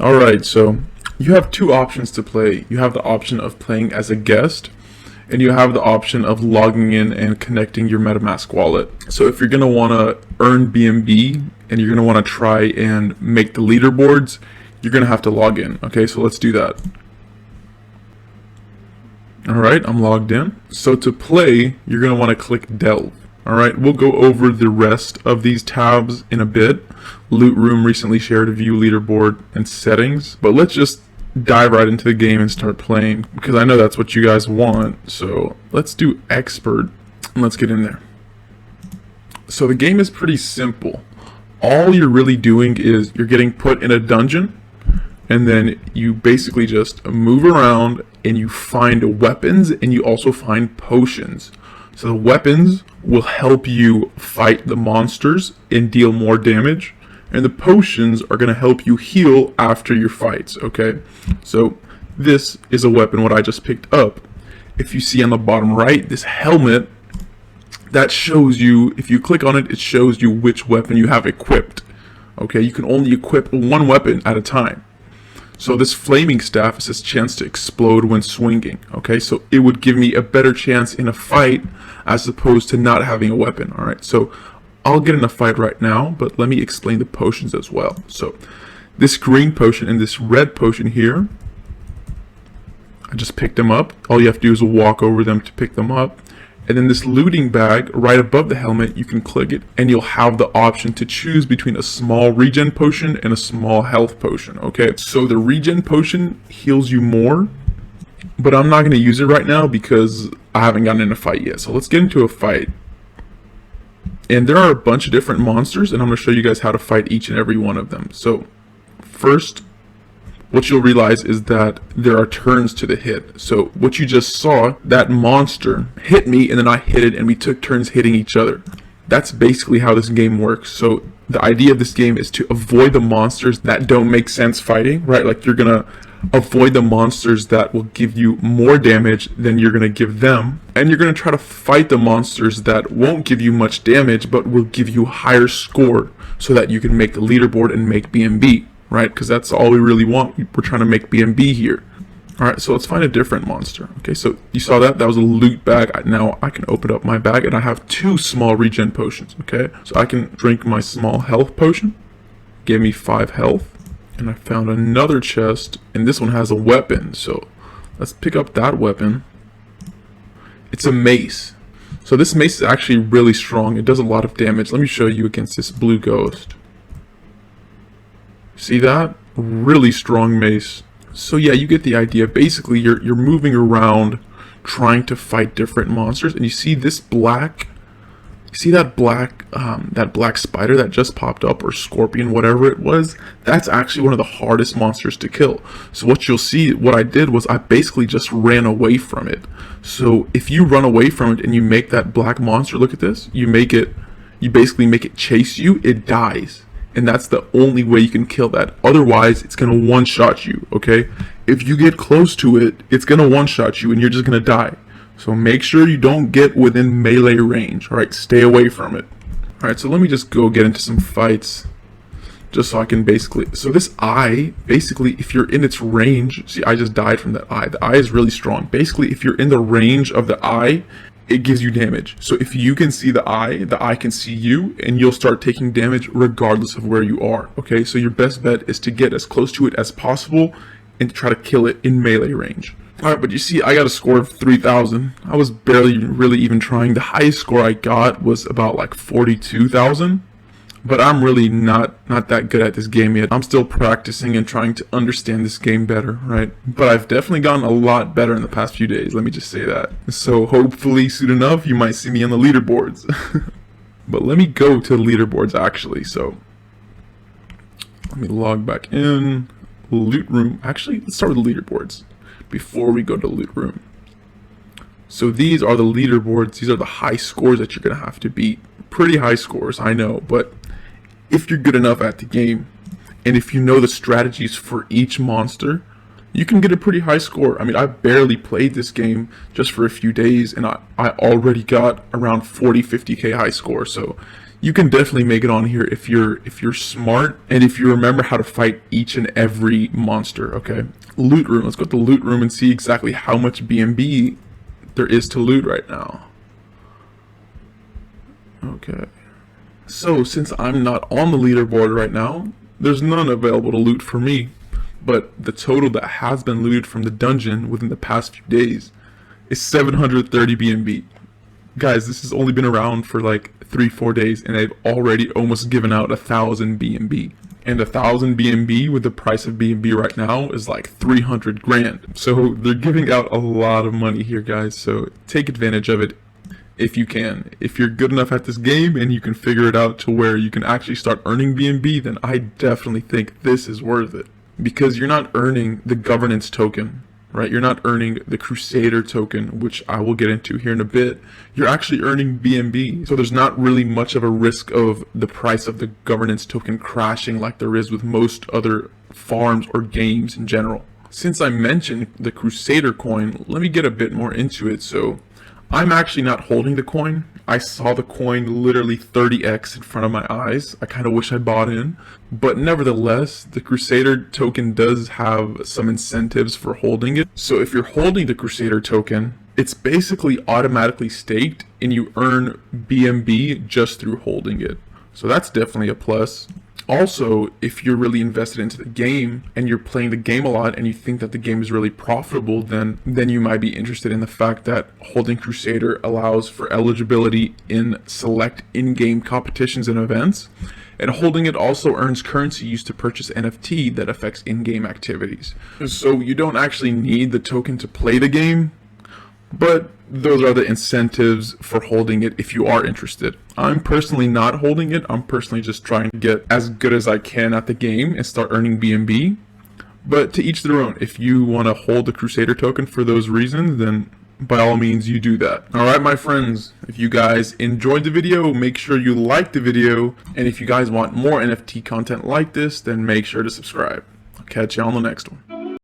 Alright, so you have two options to play. You have the option of playing as a guest, and you have the option of logging in and connecting your MetaMask wallet. So if you're going to want to earn BNB and you're going to want to try and make the leaderboards, you're going to have to log in. Okay, so let's do that. Alright, I'm logged in. So to play, you're going to want to click Delve. Alright, we'll go over the rest of these tabs in a bit. Loot Room, recently shared, view leaderboard, and settings. But let's just dive right into the game and start playing, because I know that's what you guys want. So let's do Expert, and let's get in there. So the game is pretty simple. All you're really doing is you're getting put in a dungeon, and then you basically just move around and you find weapons, and you also find potions. So the weapons will help you fight the monsters and deal more damage, and the potions are going to help you heal after your fights. Okay, so this is a weapon what I just picked up. If you see on the bottom right, this helmet, that shows you, if you click on it, it shows you which weapon you have equipped. Okay, you can only equip one weapon at a time. So this flaming staff is this chance to explode when swinging. Okay, so it would give me a better chance in a fight as opposed to not having a weapon. All right, so I'll get in a fight right now, but let me explain the potions as well. So this green potion and this red potion here, I just picked them up. All you have to do is walk over them to pick them up. And then this looting bag right above the helmet, you can click it and you'll have the option to choose between a small regen potion and a small health potion. Okay, so the regen potion heals you more, but I'm not going to use it right now because I haven't gotten in a fight yet. So let's get into a fight. And there are a bunch of different monsters, and I'm going to show you guys how to fight each and every one of them. So first, what you'll realize is that there are turns to the hit. So what you just saw, that monster hit me and then I hit it and we took turns hitting each other. That's basically how this game works. So the idea of this game is to avoid the monsters that don't make sense fighting, right? Like you're gonna avoid the monsters that will give you more damage than you're gonna give them, and you're gonna try to fight the monsters that won't give you much damage but will give you higher score so that you can make the leaderboard and make BNB. Right, because that's all we really want. We're trying to make BNB here. Alright, so let's find a different monster. Okay, so you saw that? That was a loot bag. Now I can open up my bag and I have two small regen potions. Okay, so I can drink my small health potion. Gave me 5 health. And I found another chest, and this one has a weapon. So let's pick up that weapon. It's a mace. So this mace is actually really strong. It does a lot of damage. Let me show you against this blue ghost. See that? Really strong mace. So yeah, you get the idea. Basically, you're moving around trying to fight different monsters, and you see this black, you see that black spider that just popped up, or scorpion, whatever it was. That's actually one of the hardest monsters to kill. So what you'll see, what I did was I basically just ran away from it. So if you run away from it and you make that black monster, look at this, you basically make it chase you, it dies. And that's the only way you can kill that. Otherwise, it's going to one-shot you, okay? If you get close to it, it's going to one-shot you and you're just going to die. So make sure you don't get within melee range, all right? Stay away from it. All right, so let me just go get into some fights just so I can basically... So this eye, basically, if you're in its range... See, I just died from that eye. The eye is really strong. Basically, if you're in the range of the eye, it gives you damage. So if you can see the eye can see you, and you'll start taking damage regardless of where you are. Okay, so your best bet is to get as close to it as possible and try to kill it in melee range. Alright, but you see, I got a score of 3,000. I was barely really even trying. The highest score I got was about like 42,000. But I'm really not that good at this game yet. I'm still practicing and trying to understand this game better, right? But I've definitely gotten a lot better in the past few days, let me just say that. So hopefully soon enough, you might see me on the leaderboards. But let me go to the leaderboards actually. So let me log back in. Loot room. Actually, let's start with the leaderboards before we go to loot room. So these are the leaderboards. These are the high scores that you're going to have to beat. Pretty high scores, I know, but if you're good enough at the game, and if you know the strategies for each monster, you can get a pretty high score. I mean, I barely played this game just for a few days, and I already got around 40-50k high score. So You can definitely make it on here if you're smart and if you remember how to fight each and every monster. Okay, loot room. Let's go to the loot room and see exactly how much BNB there is to loot right now. Okay, so since I'm not on the leaderboard right now, there's none available to loot for me, but the total that has been looted from the dungeon within the past few days is 730 BNB. Guys, this has only been around for like 3-4 days and I've already almost given out 1,000 BNB. And 1,000 BNB with the price of BNB right now is like 300 grand. So they're giving out a lot of money here, guys. So take advantage of it if you can. If you're good enough at this game and you can figure it out to where you can actually start earning BNB, then I definitely think this is worth it. Because you're not earning the governance token, right? You're not earning the Crusader token, which I will get into here in a bit. You're actually earning BNB. So there's not really much of a risk of the price of the governance token crashing like there is with most other farms or games in general. Since I mentioned the Crusader coin, let me get a bit more into it. So I'm actually not holding the coin. I saw the coin literally 30x in front of my eyes. I kind of wish I bought in. But nevertheless, the Crusader token does have some incentives for holding it. So if you're holding the Crusader token, it's basically automatically staked and you earn BNB just through holding it. So that's definitely a plus. Also, if you're really invested into the game and you're playing the game a lot and you think that the game is really profitable, then you might be interested in the fact that holding Crusader allows for eligibility in select in-game competitions and events. And holding it also earns currency used to purchase NFT that affects in-game activities. So you don't actually need the token to play the game, but those are the incentives for holding it if you are interested. I'm personally not holding it. I'm personally just trying to get as good as I can at the game and start earning BNB. But to each their own. If you want to hold the Crusader token for those reasons, then by all means you do that. Alright my friends, if you guys enjoyed the video, make sure you like the video. And if you guys want more NFT content like this, then make sure to subscribe. I'll catch you on the next one.